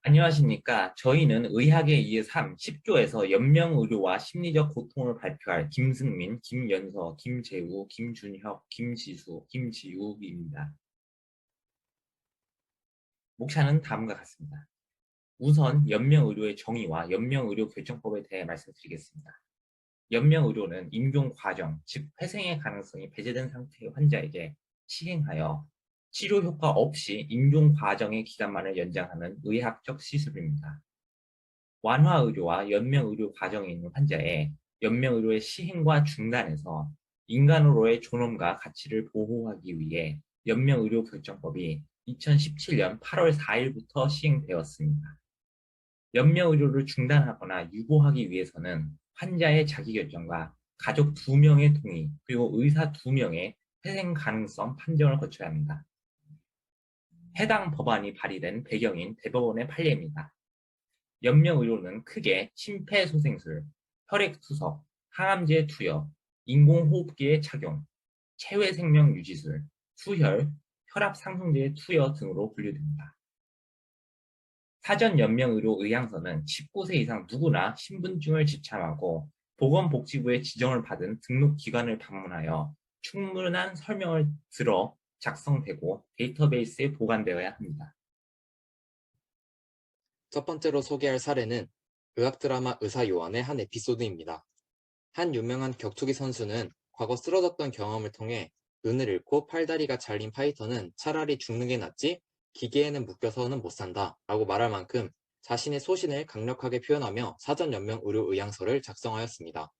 안녕하십니까. 저희는 의학의 2의 3, 10조에서 연명의료와 심리적 고통을 발표할 김승민, 김연서, 김재우, 김준혁, 김지수, 김지욱입니다. 목차는 다음과 같습니다. 우선 연명의료의 정의와 연명의료 결정법에 대해 말씀드리겠습니다. 연명의료는 임종 과정, 즉 회생의 가능성이 배제된 상태의 환자에게 시행하여 치료 효과 없이 임종 과정의 기간만을 연장하는 의학적 시술입니다. 완화의료와 연명의료 과정에 있는 환자의 연명의료의 시행과 중단에서 인간으로의 존엄과 가치를 보호하기 위해 연명의료 결정법이 2017년 8월 4일부터 시행되었습니다. 연명의료를 중단하거나 유보하기 위해서는 환자의 자기결정과 가족 2명의 동의, 그리고 의사 2명의 회생 가능성 판정을 거쳐야 합니다. 해당 법안이 발의된 배경인 대법원의 판례입니다. 연명의료는 크게 심폐소생술, 혈액투석, 항암제 투여, 인공호흡기의 착용, 체외생명유지술, 수혈, 혈압상승제의 투여 등으로 분류됩니다. 사전연명의료 의향서는 19세 이상 누구나 신분증을 지참하고 보건복지부의 지정을 받은 등록기관을 방문하여 충분한 설명을 들어 작성되고 데이터베이스에 보관되어야 합니다. 첫 번째로 소개할 사례는 의학 드라마 의사 요한의 한 에피소드입니다. 한 유명한 격투기 선수는 과거 쓰러졌던 경험을 통해 눈을 잃고 팔다리가 잘린 파이터는 차라리 죽는 게 낫지 기계에는 묶여서는 못 산다 라고 말할 만큼 자신의 소신을 강력하게 표현하며 사전연명 의료 의향서를 작성하였습니다.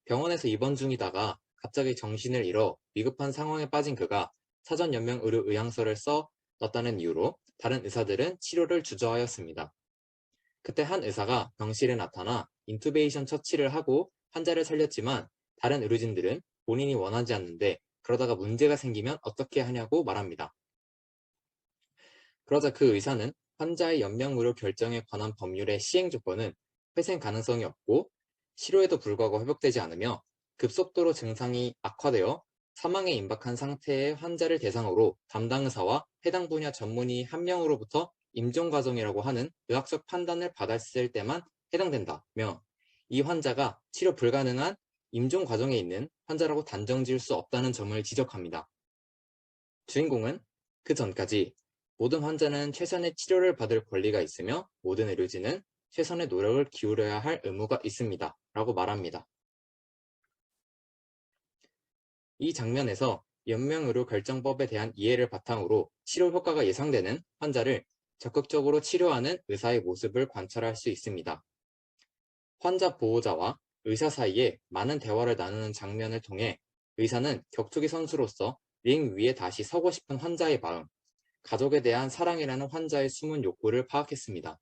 병원에서 입원 중이다가 갑자기 정신을 잃어 위급한 상황에 빠진 그가 사전연명 의료 의향서를 써 넣었다는 이유로 다른 의사들은 치료를 주저하였습니다. 그때 한 의사가 병실에 나타나 인투베이션 처치를 하고 환자를 살렸지만 다른 의료진들은 본인이 원하지 않는데 그러다가 문제가 생기면 어떻게 하냐고 말합니다. 그러자 그 의사는 환자의 연명의료 결정에 관한 법률의 시행 조건은 회생 가능성이 없고 치료에도 불구하고 회복되지 않으며 급속도로 증상이 악화되어 사망에 임박한 상태의 환자를 대상으로 담당 의사와 해당 분야 전문의 한 명으로부터 임종 과정이라고 하는 의학적 판단을 받았을 때만 해당된다며 이 환자가 치료 불가능한 임종 과정에 있는 환자라고 단정 지을 수 없다는 점을 지적합니다. 주인공은 그 전까지 모든 환자는 최선의 치료를 받을 권리가 있으며 모든 의료진은 최선의 노력을 기울여야 할 의무가 있습니다. 라고 말합니다. 이 장면에서 연명의료 결정법에 대한 이해를 바탕으로 치료 효과가 예상되는 환자를 적극적으로 치료하는 의사의 모습을 관찰할 수 있습니다. 환자 보호자와 의사 사이에 많은 대화를 나누는 장면을 통해 의사는 격투기 선수로서 링 위에 다시 서고 싶은 환자의 마음, 가족에 대한 사랑이라는 환자의 숨은 욕구를 파악했습니다.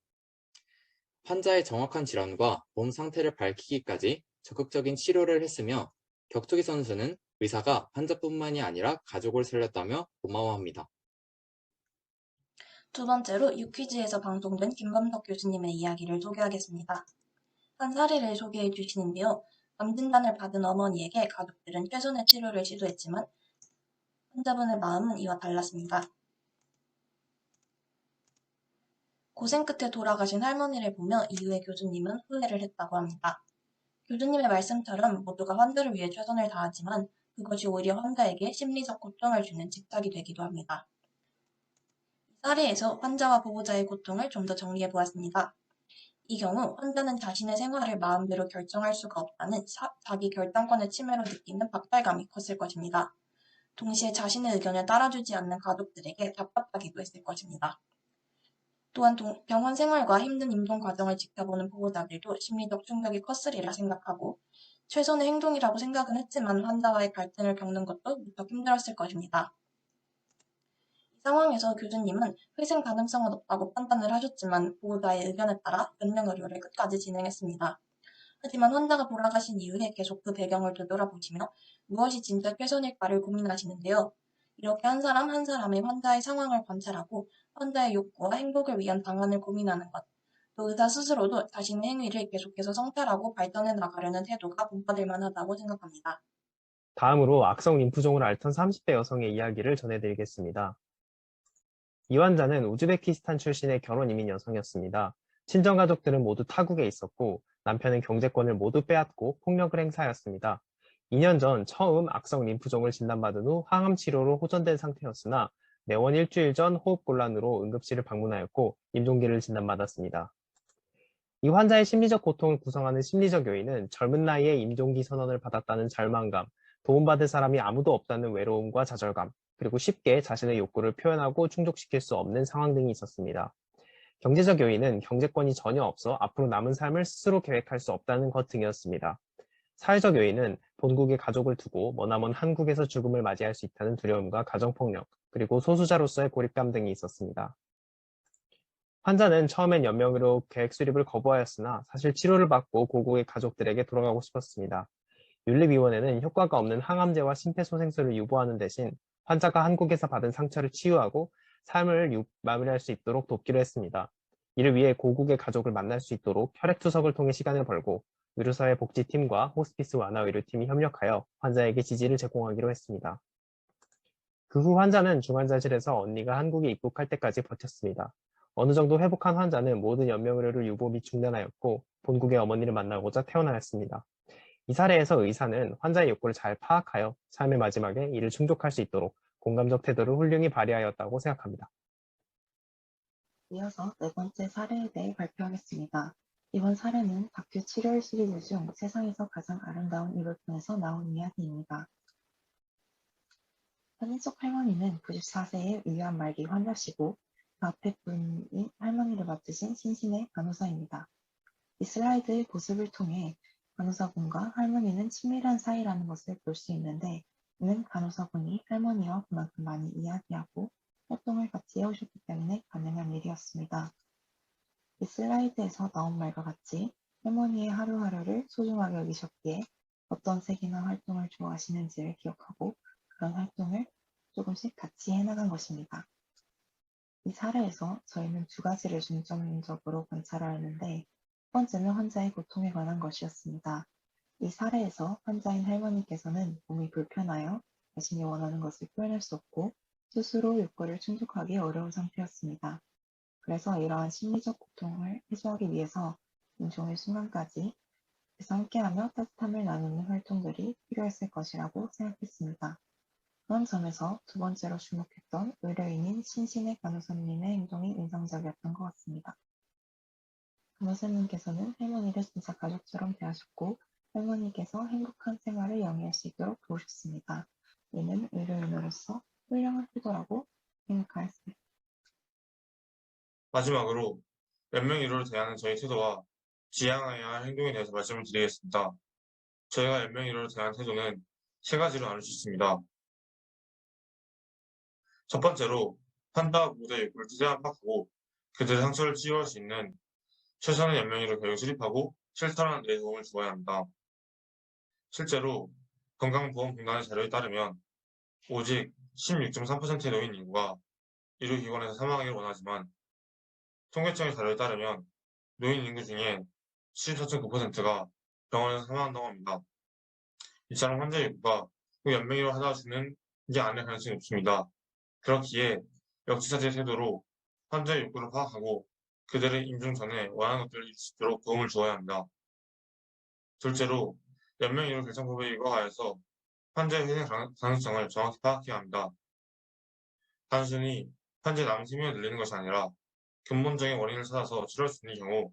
환자의 정확한 질환과 몸 상태를 밝히기까지 적극적인 치료를 했으며 격투기 선수는 의사가 환자뿐만이 아니라 가족을 살렸다며 고마워합니다. 두 번째로 유퀴즈에서 방송된 김범덕 교수님의 이야기를 소개하겠습니다. 한 사례를 소개해 주시는데요. 암 진단을 받은 어머니에게 가족들은 최선의 치료를 시도했지만 환자분의 마음은 이와 달랐습니다. 고생 끝에 돌아가신 할머니를 보며 이후에 교수님은 후회를 했다고 합니다. 교수님의 말씀처럼 모두가 환자를 위해 최선을 다하지만 그것이 오히려 환자에게 심리적 고통을 주는 집착이 되기도 합니다. 이 사례에서 환자와 보호자의 고통을 좀 더 정리해 보았습니다. 이 경우 환자는 자신의 생활을 마음대로 결정할 수가 없다는 자기 결단권의 침해로 느끼는 박탈감이 컸을 것입니다. 동시에 자신의 의견을 따라주지 않는 가족들에게 답답하기도 했을 것입니다. 또한 병원 생활과 힘든 임종 과정을 지켜보는 보호자들도 심리적 충격이 컸으리라 생각하고 최선의 행동이라고 생각은 했지만 환자와의 갈등을 겪는 것도 무척 힘들었을 것입니다. 이 상황에서 교수님은 회생 가능성은 없다고 판단을 하셨지만 보호자의 의견에 따라 연명의료를 끝까지 진행했습니다. 하지만 환자가 돌아가신 이후에 계속 그 배경을 되돌아보시며 무엇이 진짜 최선일까를 고민하시는데요. 이렇게 한 사람 한 사람의 환자의 상황을 관찰하고 환자의 욕구와 행복을 위한 방안을 고민하는 것, 또 의사 스스로도 자신의 행위를 계속해서 성찰하고 발전해 나가려는 태도가 본받을 만하다고 생각합니다. 다음으로 악성 림프종을 앓던 30대 여성의 이야기를 전해드리겠습니다. 이 환자는 우즈베키스탄 출신의 결혼 이민 여성이었습니다. 친정 가족들은 모두 타국에 있었고 남편은 경제권을 모두 빼앗고 폭력을 행사하였습니다. 2년 전 처음 악성 림프종을 진단받은 후 항암 치료로 호전된 상태였으나 내원 일주일 전 호흡곤란으로 응급실을 방문하였고 임종기를 진단받았습니다. 이 환자의 심리적 고통을 구성하는 심리적 요인은 젊은 나이에 임종기 선언을 받았다는 절망감, 도움받을 사람이 아무도 없다는 외로움과 좌절감, 그리고 쉽게 자신의 욕구를 표현하고 충족시킬 수 없는 상황 등이 있었습니다. 경제적 요인은 경제권이 전혀 없어 앞으로 남은 삶을 스스로 계획할 수 없다는 것 등이었습니다. 사회적 요인은 본국의 가족을 두고 머나먼 한국에서 죽음을 맞이할 수 있다는 두려움과 가정폭력, 그리고 소수자로서의 고립감 등이 있었습니다. 환자는 처음엔 연명으로 계획 수립을 거부하였으나 사실 치료를 받고 고국의 가족들에게 돌아가고 싶었습니다. 윤리위원회는 효과가 없는 항암제와 심폐소생술을 유보하는 대신 환자가 한국에서 받은 상처를 치유하고 삶을 마무리할 수 있도록 돕기로 했습니다. 이를 위해 고국의 가족을 만날 수 있도록 혈액투석을 통해 시간을 벌고 의료사회복지팀과 호스피스 완화의료팀이 협력하여 환자에게 지지를 제공하기로 했습니다. 그 후 환자는 중환자실에서 언니가 한국에 입국할 때까지 버텼습니다. 어느 정도 회복한 환자는 모든 연명의료를 유보 및 중단하였고 본국의 어머니를 만나고자 퇴원하였습니다. 이 사례에서 의사는 환자의 욕구를 잘 파악하여 삶의 마지막에 이를 충족할 수 있도록 공감적 태도를 훌륭히 발휘하였다고 생각합니다. 이어서 네 번째 사례에 대해 발표하겠습니다. 이번 사례는 다큐 7월 시리즈 중 세상에서 가장 아름다운 입을 통해서 나온 이야기입니다. 사진 속 할머니는 94세의 위암 말기 환자시고 그 앞에 분이 할머니를 맡으신 신신의 간호사입니다. 이 슬라이드의 모습을 통해 간호사분과 할머니는 친밀한 사이라는 것을 볼 수 있는데 이는 간호사분이 할머니와 그만큼 많이 이야기하고 활동을 같이 해오셨기 때문에 가능한 일이었습니다. 이 슬라이드에서 나온 말과 같이 할머니의 하루하루를 소중하게 여기셨기에 어떤 색이나 활동을 좋아하시는지를 기억하고 그런 활동을 조금씩 같이 해나간 것입니다. 이 사례에서 저희는 두 가지를 중점적으로 관찰하였는데 첫 번째는 환자의 고통에 관한 것이었습니다. 이 사례에서 환자인 할머니께서는 몸이 불편하여 자신이 원하는 것을 표현할 수 없고 스스로 욕구를 충족하기 어려운 상태였습니다. 그래서 이러한 심리적 고통을 해소하기 위해서 임종의 순간까지 그래서 함께하며 따뜻함을 나누는 활동들이 필요했을 것이라고 생각했습니다. 그런 점에서 두 번째로 주목했던 의료인인 신신의 간호사님의 행동이 인상적이었던 것 같습니다. 간호사님께서는 할머니를 진짜 가족처럼 대하셨고 할머니께서 행복한 생활을 영위할 수 있도록 도우셨습니다. 이는 의료인으로서 훌륭한 태도라고 생각하였습니다. 마지막으로 연명의료를 대하는 저희 태도와 지향해야 할 행동에 대해서 말씀을 드리겠습니다. 저희가 연명의료를 대하는 태도는 세 가지로 나눌 수 있습니다. 첫 번째로 환자와 보호자의 욕구를 최대한 파악하고 그들의 상처를 치유할 수 있는 최선의 연명의료 계획을 수립하고 실천하는 데 도움을 주어야 합니다. 실제로 건강보험공단의 자료에 따르면 오직 16.3%의 노인 인구가 의료기관에서 사망하기를 원하지만 통계청의 자료에 따르면 노인 인구 중에 74.9%가 병원에서 사망한다고 합니다. 이처럼 환자의 욕구가 그 연명의료 하다 주는 게 아닐 가능성이 높습니다. 그렇기에 역지사지의 태도로 환자의 욕구를 파악하고 그들의 임종 전에 원하는 것들을 이룰 수 있도록 도움을 주어야 합니다. 둘째로 연명의료 결정법에 의거하여서 환자의 희생 가능성을 정확히 파악해야 합니다. 단순히 환자의 남은 생명을 늘리는 것이 아니라 근본적인 원인을 찾아서 치료할 수 있는 경우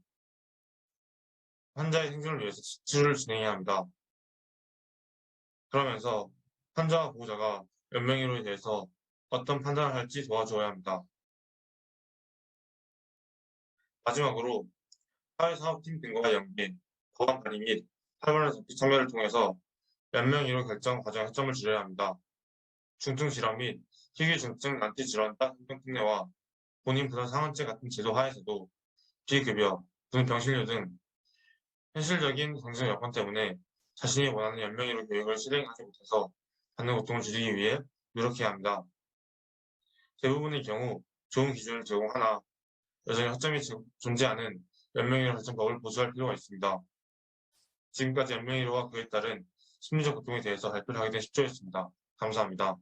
환자의 생존을 위해서 치료를 진행해야 합니다. 그러면서 환자와 보호자가 연명의료에 대해서 어떤 판단을 할지 도와줘야 합니다. 마지막으로 사회사업팀 등과의 연계, 보안 관리 및 탈원의 적극 참여를 통해서 연명의료 결정 과정에 초점을 줄여야 합니다. 중증 질환 및 희귀중증 난치 질환 행정 특례와 본인 부담 상한제 같은 제도 하에서도 비급여, 병실료 등 현실적인 경제적 여건 때문에 자신이 원하는 연명의료 계획을 실행하지 못해서 받는 고통을 줄이기 위해 노력해야 합니다. 대부분의 경우 좋은 기준을 제공하나 여전히 허점이 존재하는 연명의료 결정법을 보수할 필요가 있습니다. 지금까지 연명의료와 그에 따른 심리적 고통에 대해서 발표를 하게 된 10조였습니다. 감사합니다.